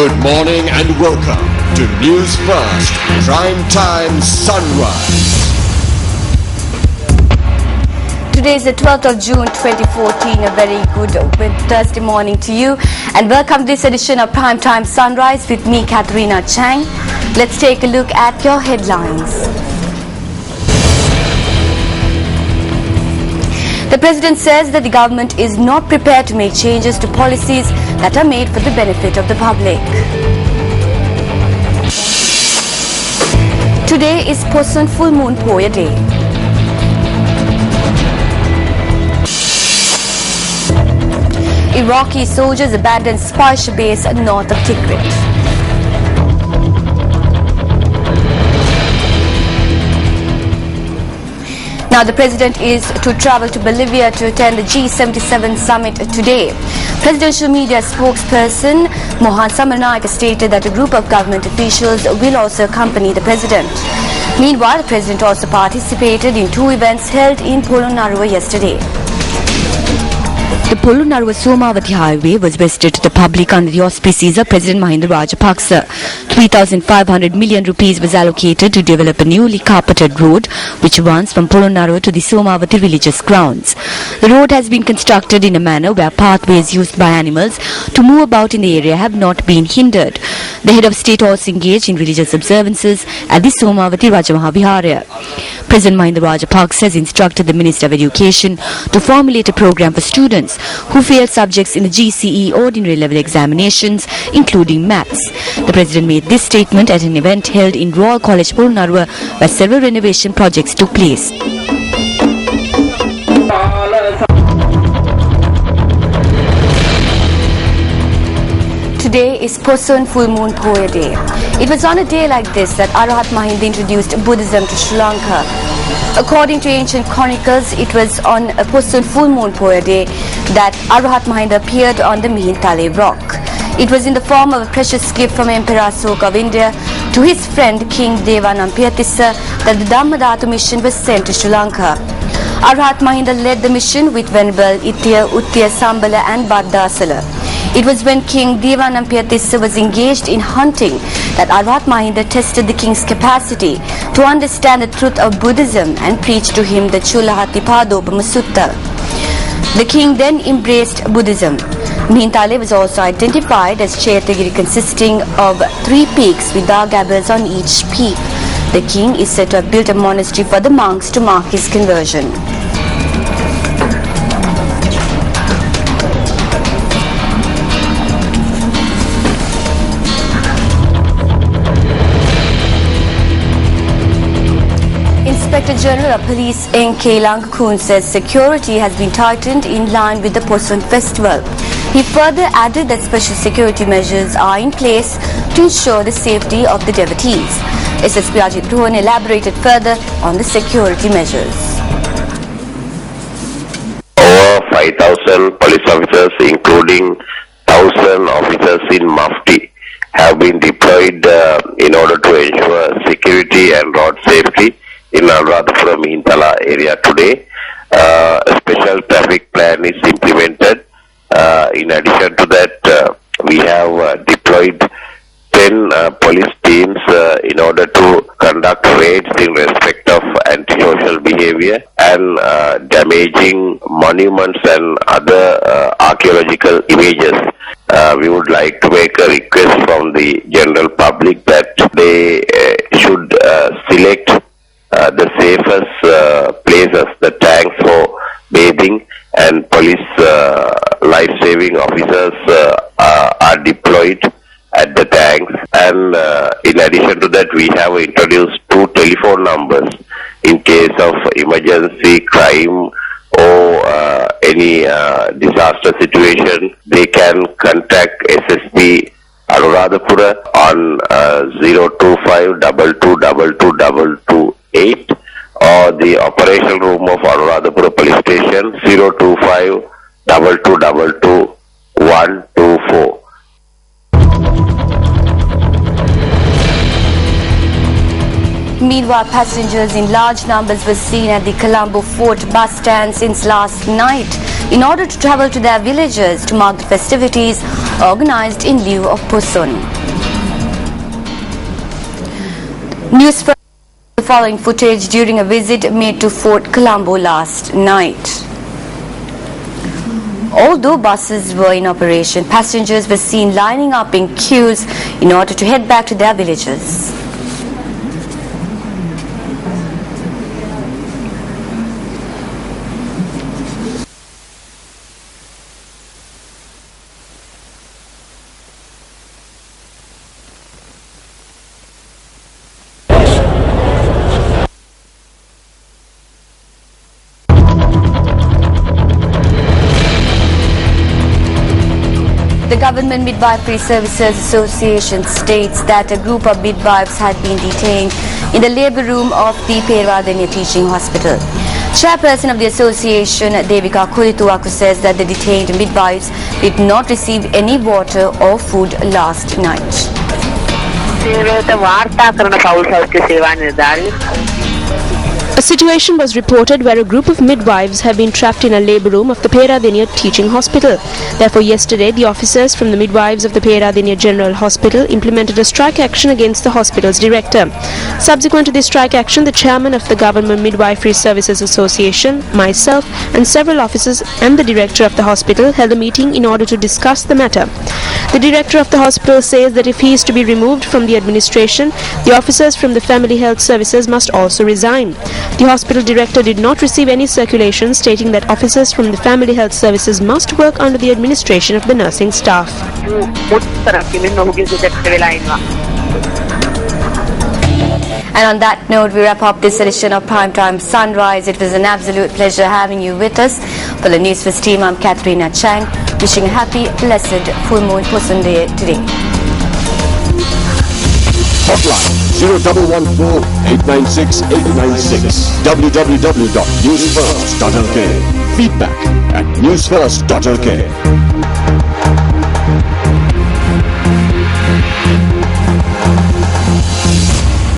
Good morning and welcome to Newsfirst Prime Time Sunrise. Today is the 12th of June 2014. A very good Thursday morning to you and welcome to this edition of Prime Time Sunrise with me, Katharina Chang. Let's take a look at your headlines. The President says that the government is not prepared to make changes to policies that are made for the benefit of the public. Today is Poson Full Moon Poya Day. Iraqi soldiers abandoned spy base north of Tikrit. Now the President is to travel to Bolivia to attend the G77 summit today. Presidential media spokesperson Mohan Samarnaik stated that a group of government officials will also accompany the President. Meanwhile, the President also participated in two events held in Polonnaruwa yesterday. The Polonnaruwa-Somawati highway was visited to the public under the auspices of President Mahinda Rajapaksa. 3,500 million rupees was allocated to develop a newly carpeted road which runs from Polonnaruwa to the Somawati religious grounds. The road has been constructed in a manner where pathways used by animals to move about in the area have not been hindered. The head of state also engaged in religious observances at the Somawati Rajamahavihara. President Mahinda Rajapaksa has instructed the Minister of Education to formulate a program for students who failed subjects in the GCE ordinary level examinations, including maths. The President made this statement at an event held in Royal College Polonnaruwa where several renovation projects took place. Today is Poson Full Moon Poya Day. It was on a day like this that Arahat Mahinda introduced Buddhism to Sri Lanka. According to ancient chronicles, it was on a Poson Full Moon Poya Day that Arahat Mahinda appeared on the Mihintale rock. It was in the form of a precious gift from Emperor Asoka of India to his friend King Devanampiyathissa that the Dhammadhatu mission was sent to Sri Lanka. Arahat Mahinda led the mission with Venerable Itya, Uttiya, Sambala and Baddasala. It was when King Devanampiyathissa was engaged in hunting that Arahat Mahinda tested the king's capacity to understand the truth of Buddhism and preached to him the Chulahatipadopama Sutta. The king then embraced Buddhism. Mihintale was also identified as Chaitagiri, consisting of 3 peaks with Dagabbas on each peak. The king is said to have built a monastery for the monks to mark his conversion. Inspector General of Police N.K. Langakun says security has been tightened in line with the Poson Festival. He further added that special security measures are in place to ensure the safety of the devotees. SSP Ajit Rohan elaborated further on the security measures. Over 5,000 police officers, including 1,000 officers in Mafti, have been deployed in order to ensure security and road safety in Anuradhapura Mihintala area today. A special traffic plan is implemented. In addition to that, we have deployed 10 police teams in order to conduct raids in respect of antisocial behavior and damaging monuments and other archaeological images. We would like to make a request from the general public that they should select the safest places, the tanks for bathing, and police life-saving officers are deployed at the tanks. And in addition to that, we have introduced 2 telephone numbers in case of emergency, crime, or any disaster situation. They can contact SSP Anuradhapura on 025 2222 228 or the operational room of Anuradhapura Police Station 025 2222 124. Meanwhile, passengers in large numbers were seen at the Colombo Fort bus stand since last night in order to travel to their villages to mark the festivities organized in lieu of Pusun. Newsfirst the following footage during a visit made to Fort Colombo last night. Although buses were in operation, passengers were seen lining up in queues in order to head back to their villages. The Government Midwifery Services Association states that a group of midwives had been detained in the labour room of the Peradeniya Teaching Hospital. Chairperson of the association, Devika Kulituaku, says that the detained midwives did not receive any water or food last night. A situation was reported where a group of midwives have been trapped in a labour room of the Peradeniya Teaching Hospital. Therefore, yesterday, the officers from the midwives of the Peradeniya General Hospital implemented a strike action against the hospital's director. Subsequent to this strike action, the chairman of the Government Midwifery Services Association, myself, and several officers and the director of the hospital held a meeting in order to discuss the matter. The director of the hospital says that if he is to be removed from the administration, the officers from the Family Health Services must also resign. The hospital director did not receive any circulation stating that officers from the Family Health Services must work under the administration of the nursing staff. And on that note, we wrap up this edition of Primetime Sunrise. It was an absolute pleasure having you with us. For the Newsfirst team, I'm Katharina Chang, wishing a happy, blessed full moon Pusun Day today. Hotline 0114-896-896. www.newsfirst.lk. Feedback at newsfirst.lk.